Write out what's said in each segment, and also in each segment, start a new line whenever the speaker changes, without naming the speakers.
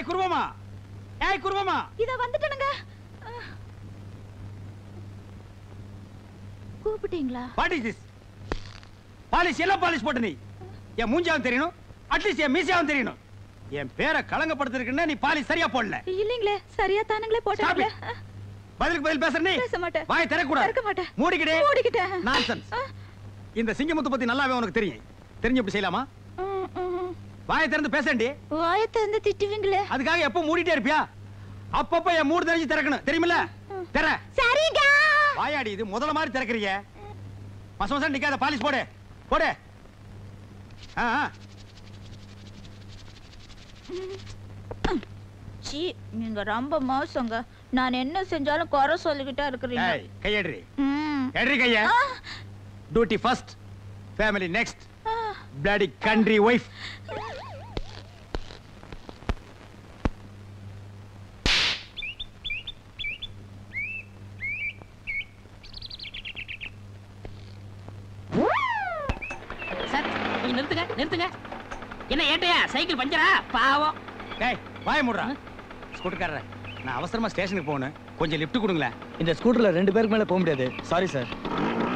ஏய் குருவமா, ஏய் குருவமா,
இத வந்துட்டேனுங்க. கூப்பிட்டீங்களா?
What is this? பாலிஷ் எல்லாம் பாலிஷ் போட்டு நீ என் மூஞ்சாவும் தெரியணும், அட்லீஸ்ட் என் மீசியாவும் தெரியணும். என் பேரை களங்கப்படுத்திருக்குன்னா நீ பாலிஷ் சரியா போடல.
இல்லீங்களே, சரியா தானுங்களே போட்டீங்களே.
பதிலுக்கு பதில் பேசுற நீ
பேச மாட்டேன்.
வாயை திறக்கூடாது.
திறக்க மாட்டேன்.
மூடிக்கிட்டே. நான்சென்ஸ். இந்த சிங்கமுத்து பத்தி நல்லாவே உனக்கு தெரியும். தெரிஞ்சு எப்படி செய்யலாமா? வாயை திறந்து பேசண்டி.
வாயை திறந்து திட்டுவீங்களே.
அதுக்காக எப்போ மூடிட்டே இருப்பியா? அப்பப்ப என் மூடு தெரிஞ்சு திறக்கணும், தெரியுமில்ல? திற.
சரிங்க.
வாயாடி, இது முதல்ல மாதிரி திறக்கறீங்க. மசமசம் நிக்காத, பாலிஷ் போடு போடு.
சீ, நீங்க ரொம்ப மோசங்க. நான் என்ன செஞ்சாலும் குறை சொல்லிக்கிட்டே இருக்கிறீங்க.
ஏய், கையேடுறி. ஏடுறி கைய. Duty first, family next. bloody country wife.
Sir கொஞ்சம் நிறுத்துங்க. என்ன ஏட்டையா சைக்கிள் பஞ்சரா? பாவம்.
டேய் வாயை மூடுறா. ஸ்கூட்டர்காரரே, நான் அவசரமா ஸ்டேஷனுக்கு போகணும், கொஞ்சம் லிஃப்ட் கொடுங்களேன்.
இந்த ஸ்கூட்டர்ல 2 பேருக்கு மேல போக முடியாது. Sorry sir.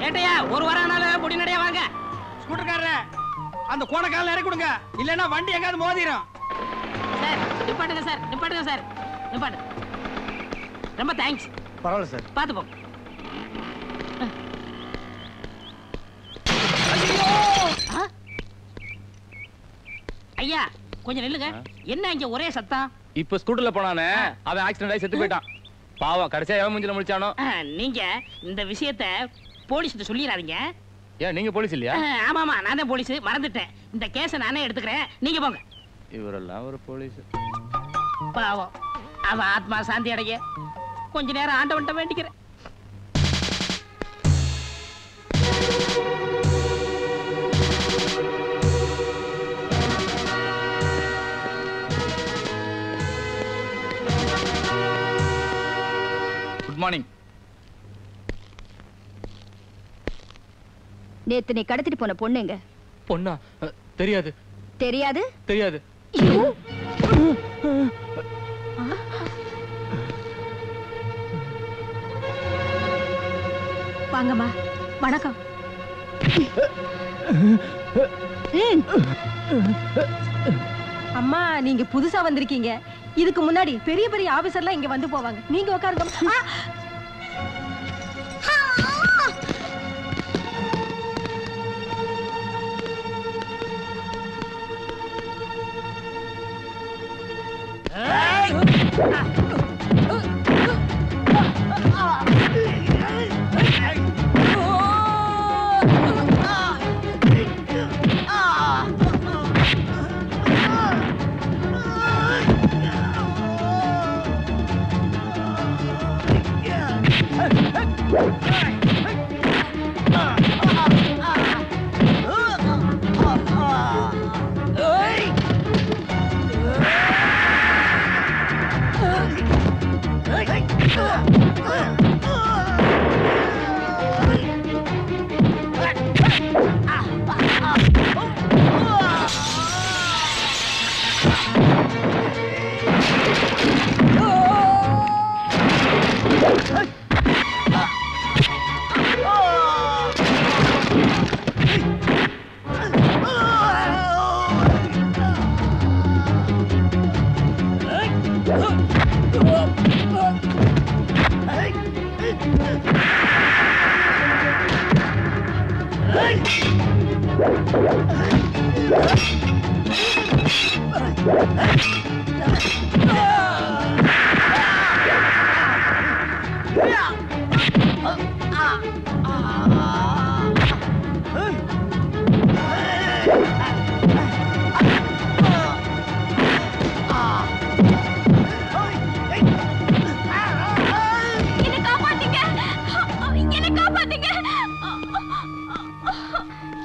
ஏட்டையா ஒரு வாரம் ஆனாலும் பொடி நடையா வாங்க.
ஸ்கூட்டர்காரரே, அந்த கோணக்கால இறக்கி கொடுங்க, இல்லன்னா வண்டி எங்காவது மோதிரும்.
சார் நிப்பாட்டுங்க சார், நிப்பாட்டு. ரொம்ப தேங்க்ஸ்.
பரவாயில்ல சார்.
பாத்து போ. ஐயா கொஞ்சம் நில்லுங்க. என்ன இங்க ஒரே சத்தம்?
இப்ப ஸ்கூட்டர்ல போனானே, அவன் ஆக்சிடென்ட் ஆகி செத்து போயிட்டான். பாவம், கடைசியா எவன் மூஞ்சில முடிச்சானோ.
நீங்க இந்த விஷயத்தை போலீஸ்கிட்ட சொல்லிடாதீங்க.
ஏன் நீங்க போலீஸ் இல்லையா?
ஆமாமா, நான் தான் போலீஸ், மறந்துட்டேன். இந்த கேஸை நானே எடுத்துக்கிறேன், நீங்க போங்க.
இவரெல்லாம் ஒரு போலீஸ்.
பாவம், அவன் ஆத்மா சாந்தி அடைய கொஞ்ச நேரம் ஆண்டவன்ட்ட வேண்டிக்கிறேன்.
Good morning.
நேத்து நீ கடத்திட்டு போன பொண்ணுங்க?
பொண்ணா? தெரியாது.
தெரியாது? வாங்கம்மா. வணக்கம்.
அம்மா, நீங்க புதுசா வந்திருக்கீங்க. இதுக்கு முன்னாடி பெரிய பெரிய ஆபீசர்லாம் இங்க வந்து போவாங்க. நீங்க உட்காருங்க.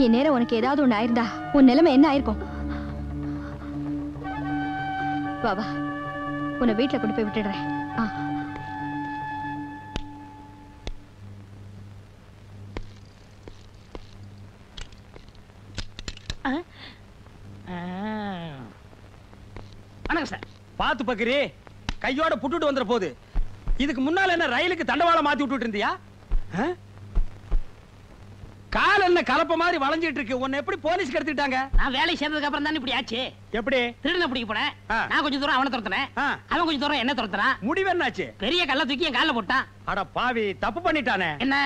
இந்நேரம் உனக்கு ஏதாவது ஒண்ணு ஆயிருந்தா உன் நிலைமை என்ன ஆயிருக்கும்? வா வா, உன்னை வீட்டுல கொண்டு போய் விட்டுடுறேன்.
வணக்கம் சார்.
பாத்து பக்கரி, கையோட புட்டுட்டு வந்துற போகுது. இதுக்கு முன்னால என்ன ரயிலுக்கு தண்டவாளம் மாத்தி விட்டுட்டு இருந்தியா? கால் என்ன கலப்ப மாதிரி வளைஞ்சிட்டு இருக்கு. உன்னை எப்படி போலீஸ்க்கு எடுத்துட்டாங்க?
நான் வேலை சேர்ந்ததுக்கு அப்புறம் தான் இப்படி ஆச்சு.
எப்படி?
திருடனை பிடிக்க போனேன். நான் கொஞ்சம் தூரம் அவனை துரத்துனேன். அவன் கொஞ்சம் தூரம் என்ன துரத்துறான்.
முடிவு என்னாச்சு?
பெரிய கல்ல தூக்கி என் கால்ல போட்டான்.
அட பாவி, தப்பு பண்ணிட்டானே.
என்ன?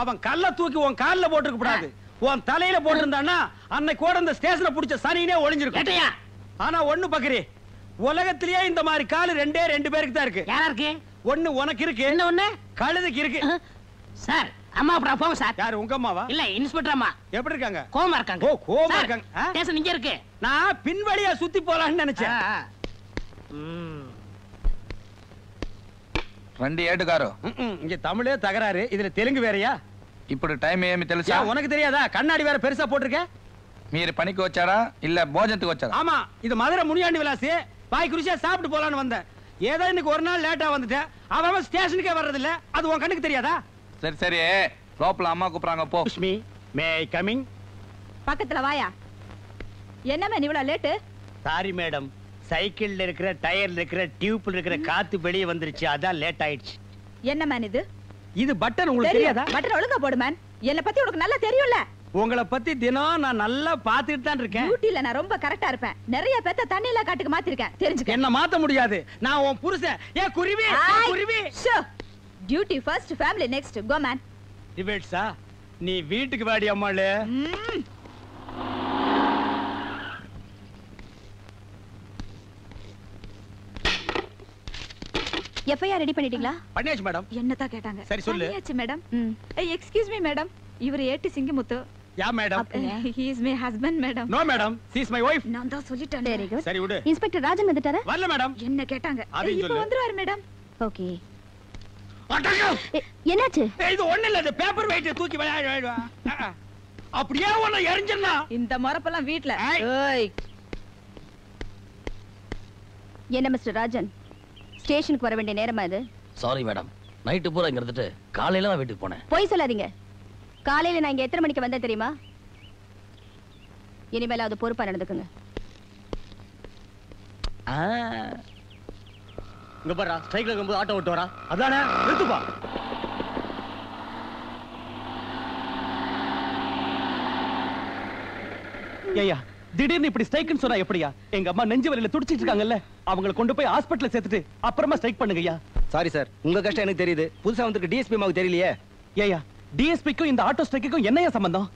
அவன் கல்ல தூக்கி உன் கால்ல போட்டுக்க கூடாது. உன் தலையில போட்டிருந்தான்னா அன்னைக்கு கூட இந்த ஸ்டேஷன்ல புடிச்ச சனினே ஒளிஞ்சிருக்கும்.
கேட்டியா?
ஆனா ஒண்ணு பக்கரி, உலகத்திலேயே இந்த மாதிரி கால் ரெண்டு பேருக்கு தான் இருக்கு.
யாரா இருக்கு?
ஒண்ணு உனக்கு இருக்கு,
என்ன ஒண்ணு?
கழுதுக்கு இருக்கு.
சார், அம்மா அப்புறம் போங்க சார்.
யாரு, உங்க அம்மாவா?
இல்ல, இன்ஸ்பெக்டர் அம்மா.
எப்படி இருக்காங்க?
கோவமா இருக்காங்க.
ஓ, கோவமா இருக்காங்க.
ஸ்டேஷன் இங்க இருக்கு.
நான் பின்வழியா சுத்தி போலாம்னு நினைச்சேன்.
రండి ఏటుగారు
இங்க தமிழே தகராறு, இதுல தெலுங்கு வேறயா?
ఇప్పుడు టైం ఏమి తెలుసా?
உனக்கு தெரியாதா? கண்ணாடி வேற பெருசா போட்டிருக்க.
మీరు పనికి వచ్చారా இல்ல భోజనத்துக்கு వచ్చారా?
ஆமா, இது மதுரை முனியாண்டி விலாசி. பாய் குருசியா சாப்பிட்டு போலான்னு வந்தேன். ஏதோ இன்னைக்கு ஒரு நாள் லேட்டா வந்துட்டேன். அவன் ஸ்டேஷனுக்கே வர்றது இல்ல. அது உன் கண்ணுக்கு தெரியாதா?
சரி சரி, లోపల అమ్మ கூப்பிடுறாங்க போ.
Excuse me, may I coming?
பக்கத்துல வாயா. என்ன மேன் இவ்வளவு லேட்டு?
சாரி மேடம், சைக்கிள்ல இருக்கிற டயர்ல இருக்கிற டியூப்ல இருக்கிற காத்து வெளியே வந்துருச்சு, அதான் லேட் ஆயிடுச்சு.
என்ன மேன் இது?
இது பட்டன் உங்களுக்கு தெரியாதா?
பட்டன் ஒழுங்கா போடு மேன். என்ன பத்தி உனக்கு நல்லா தெரியும்ல.
உங்களை பத்தி தினம் நான் நல்லா பாத்துட்டு தான் இருக்கேன்.
டியூட்டில நான் ரொம்ப கரெக்டா இருப்பேன். நிறைய பேத்த தண்ணியில காட்டுக்கு மாத்திருக்கேன், தெரிஞ்சுக்க.
என்ன மாத்த முடியாது. நான் உன் புருஷன். ஏ குருவி, குருவி.
Duty first, family next. Go man.
டிபேட்ஸா? நீ வீட்டுக்கு வாடி அம்மாளே.
எஃப்ஐஆர் ரெடி பண்ணிட்டீங்களா?
பண்ணியாச்சு மேடம்.
என்னதான் கேட்டாங்க?
சரி சொல்லு.
பண்ணியாச்சு மேடம். எக்ஸ்கியூஸ் மீ மேடம், இவர் A D Singamuthu.
Yeah madam?
He is my husband madam.
No madam, she is my wife.
நான் தான் சொல்லிட்டேன். Very good.
சரி விடு.
இன்ஸ்பெக்டர் ராஜன் வந்துட்டாரா?
வரல மேடம்.
என்ன கேட்டாங்க? இப்போ வந்துருவாரு மேடம். ஓகே. என்னாச்சு?
இது ஒண்ணு இல்ல, இந்த பேப்பர் வெயிட் தூக்கி வா. அப்படியே ஒண்ணு எரிஞ்சனா.
இந்த மரப்பெல்லாம் வீட்ல.
ஏய்.
என்ன மிஸ்டர் ராஜன், ஸ்டேஷனுக்கு வர வேண்டிய நேரமா இது?
சாரி மேடம், நைட்டு பூரா இங்க இருந்துட்டு காலையில தான் வீட்டுக்கு போனேன்.
போய் சொல்லாதீங்க. காலையில நான் இங்க எத்தனை மணிக்கு வந்தேன் தெரியுமா? இனிமேல அது பொறுப்பா நடந்துக்குங்க.
இங்க பாரு, ஸ்ட்ரைக்ல இருக்கும்போது ஆட்டோ ஓட்டு வரா.
அதானே, நிறுத்துப்பா.
ஏய்யா, திடீர்னு இப்படி ஸ்ட்ரைக்னு சொன்னா எப்படியா? எங்க அம்மா நெஞ்சு வலியில துடிச்சிட்டு இருக்காங்கல்ல, அவங்கள கொண்டு போய் ஹாஸ்பிடல்ல சேர்த்துட்டு அப்புறமா ஸ்ட்ரைக் பண்ணுங்கய்யா.
சாரி சார், உங்க கஷ்டம் எனக்கு தெரியுது. புதுசா வந்திருக்க டிஎஸ்பி மாவுக்கு தெரியலையே.
ஏய்யா, டிஎஸ்பிக்கும் இந்த ஆட்டோ ஸ்ட்ரைக்குக்கும் என்னையா சம்பந்தம்?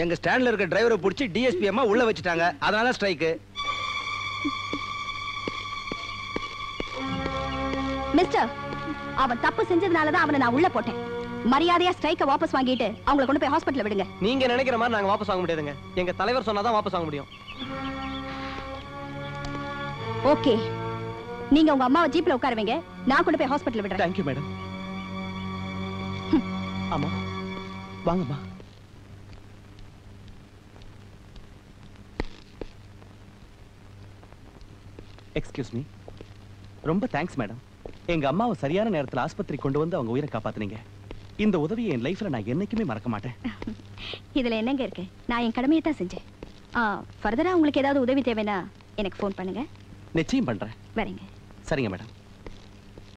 எங்க ஸ்டாண்ட்ல இருக்க டிரைவரை பிடிச்சி டிஎஸ்பி அம்மா உள்ள வச்சுட்டாங்க, அதனால ஸ்ட்ரைக்கு.
மிஸ்டர், அவன் தப்பு செஞ்சதுனாலதான் அவனை நான் உள்ள போட்டேன். மரியாதையா ஸ்ட்ரைக்க வாபஸ் வாங்கிட்டு அவங்களை கொண்டு போய் ஹாஸ்பிடல்ல விடுங்க.
நீங்க நினைக்கிற மாதிரி நாங்க வாபஸ் வாங்க முடியாதுங்க. எங்க தலைவர் சொன்னாதான் வாபஸ் வாங்க முடியும்.
ஓகே, நீங்க உங்க அம்மாவை ஜீப்ல உட்கார வைங்க, நான் கொண்டு போய் ஹாஸ்பிடல்ல விடுறேன்.
Thank you madam. ஆமா, வாங்கம்மா. Excuse me. ரொம்ப தேங்க்ஸ் மேடம். எங்க அம்மாவை சரியான நேரத்தில் ஆஸ்பத்திரி கொண்டு வந்து அவங்க உயிரை காப்பாத்துனீங்க. இந்த உதவியை என் லைஃப்ல நான் என்னைக்குமே மறக்க மாட்டேன்.
இதுல என்னங்க இருக்கு? நான் என் கடமையை தான் செஞ்சேன். ஃபர்தரா உங்களுக்கு ஏதாவது உதவி தேவைன்னா எனக்கு ஃபோன் பண்ணுங்க.
நிச்சயம் பண்றேன்.
வரேங்க.
சரிங்க மேடம்.